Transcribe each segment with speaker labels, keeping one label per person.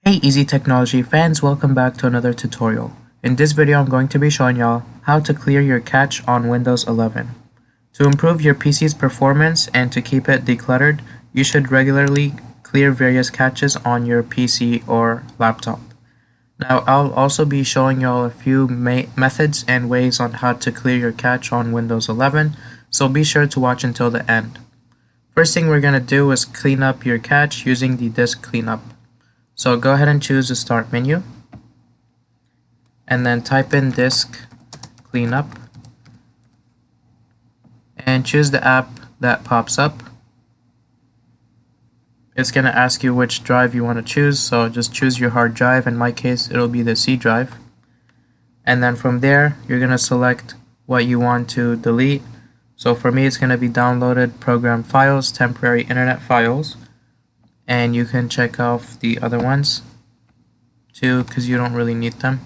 Speaker 1: Hey Easy Technology fans, welcome back to another tutorial. In this video I'm going to be showing y'all how to clear your cache on Windows 11. To improve your PC's performance and to keep it decluttered, you should regularly clear various caches on your PC or laptop. Now I'll also be showing y'all a few methods and ways on how to clear your cache on Windows 11, so be sure to watch until the end. First thing we're going to do is clean up your cache using the disk cleanup. So go ahead and choose the start menu and then type in disk cleanup and choose the app that pops up. It's going to ask you which drive you want to choose, so just choose your hard drive. In my case it'll be the C drive, and then from there you're going to select what you want to delete. So for me it's going to be downloaded program files, temporary internet files, and you can check off the other ones too because you don't really need them.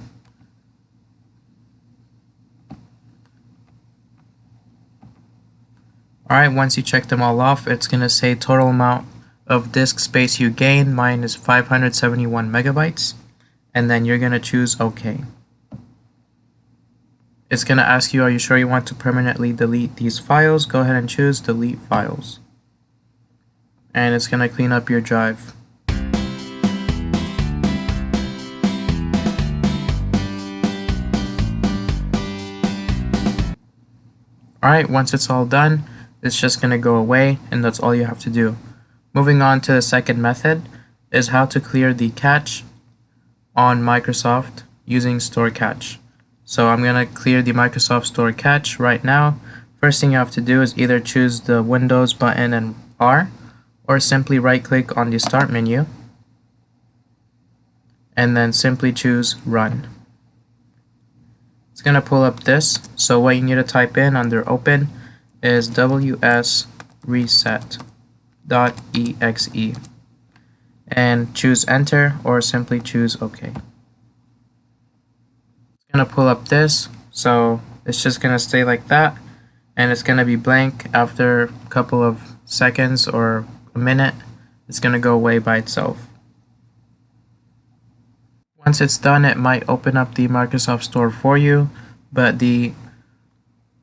Speaker 1: Alright, once you check them all off, it's going to say total amount of disk space you gain. Mine is 571 megabytes, and then you're going to choose OK. It's going to ask you, are you sure you want to permanently delete these files? Go ahead and choose delete files, and it's going to clean up your drive. Alright, once it's all done, it's just going to go away, and that's all you have to do. Moving on to the second method is how to clear the cache on Microsoft using Store Cache. So I'm going to clear the Microsoft Store Cache right now. First thing you have to do is either choose the Windows button and R, or simply right click on the start menu and then simply choose run. It's going to pull up this, so what you need to type in under open is ws reset.exe and choose enter, or simply choose OK. It's going to pull up this, so it's just going to stay like that, and it's going to be blank. After a couple of seconds or a minute, it's going to go away by itself. Once it's done, it might open up the Microsoft Store for you, but the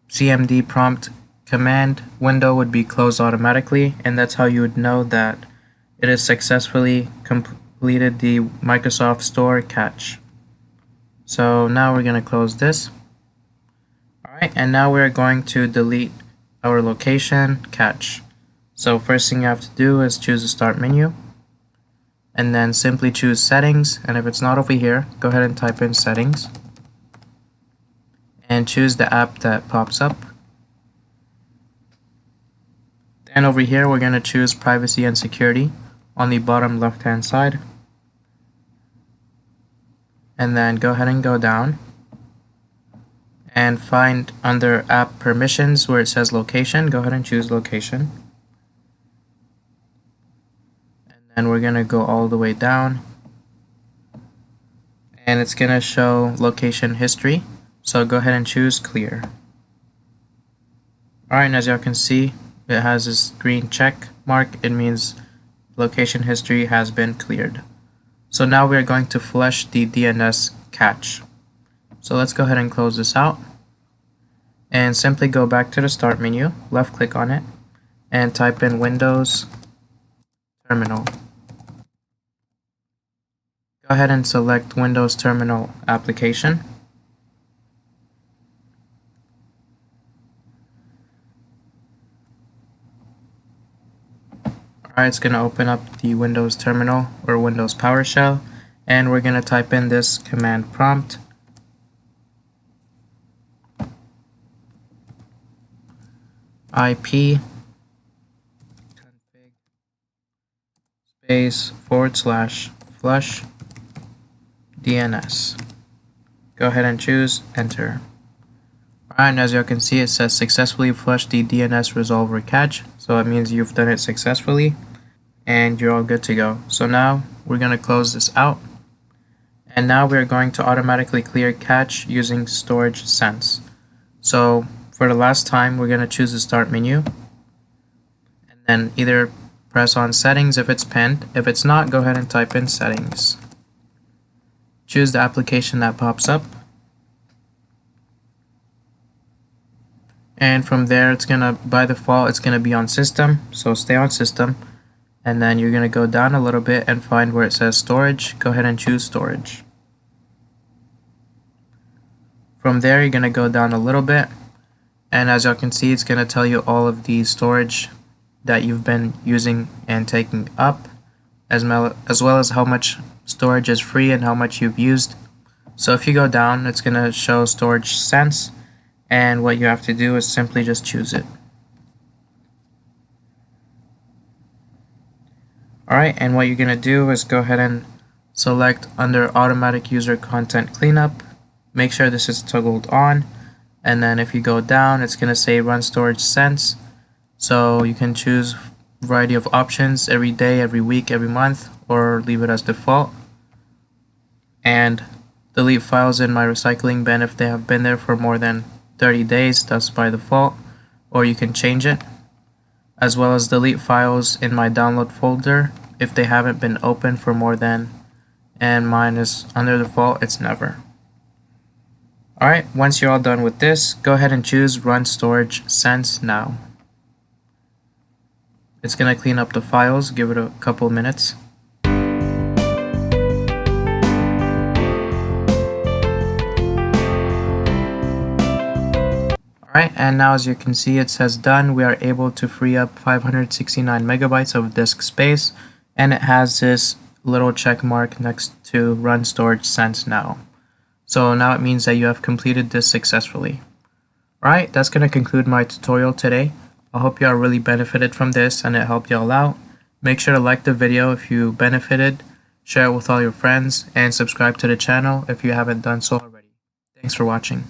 Speaker 1: cmd prompt command window would be closed automatically, and that's how you would know that it has successfully completed the Microsoft Store cache. So now we're going to close this. Alright, and now we're going to delete our location cache. So first thing you have to do is choose the start menu and then simply choose settings, and if it's not over here, go ahead and type in settings and choose the app that pops up. Then over here we're going to choose privacy and security on the bottom left hand side, and then go ahead and go down and find under app permissions where it says location. Go ahead and choose location, and then we're going to go all the way down and it's going to show location history, so go ahead and choose clear. Alright, and as y'all can see, it has this green check mark. It means location history has been cleared. So now we're going to flush the DNS cache. So let's go ahead and close this out and simply go back to the start menu, left click on it, and type in Windows Terminal. Go ahead and select Windows Terminal application. Alright, it's going to open up the Windows Terminal or Windows PowerShell, and we're going to type in this command prompt. IP config space / flush DNS. Go ahead and choose enter. Alright, and as you can see, it says successfully flushed the DNS resolver cache, so it means you've done it successfully and you're all good to go. So now we're going to close this out, and now we're going to automatically clear cache using Storage Sense. So for the last time, we're going to choose the start menu and then either press on settings if it's pinned. If it's not, go ahead and type in settings. choose the application that pops up, and from there by default it's gonna be on system, so stay on system, and then you're gonna go down a little bit and find where it says storage. Go ahead and choose storage. From there you're gonna go down a little bit, and as y'all can see, it's gonna tell you all of the storage that you've been using and taking up, as well as how much storage is free and how much you've used. So if you go down, it's gonna show storage cents, and what you have to do is simply just choose it. Alright, and what you're gonna do is go ahead and select under automatic user content cleanup. Make sure this is toggled on, and then if you go down, it's gonna say run storage cents. So you can choose a variety of options: every day, every week, every month, or leave it as default. And delete files in my recycling bin if they have been there for more than 30 days, that's by default, or you can change it. As well as delete files in my download folder if they haven't been open for more than, and mine is under default, it's never. Alright, once you're all done with this, go ahead and choose run storage cents now. It's going to clean up the files, give it a couple minutes. Alright, and now as you can see, it says done. We are able to free up 569 megabytes of disk space, and it has this little check mark next to run storage cents now. So now it means that you have completed this successfully. Alright, that's going to conclude my tutorial today. I hope you all really benefited from this and it helped y'all out. Make sure to like the video if you benefited, share it with all your friends, and subscribe to the channel if you haven't done so already. Thanks for watching.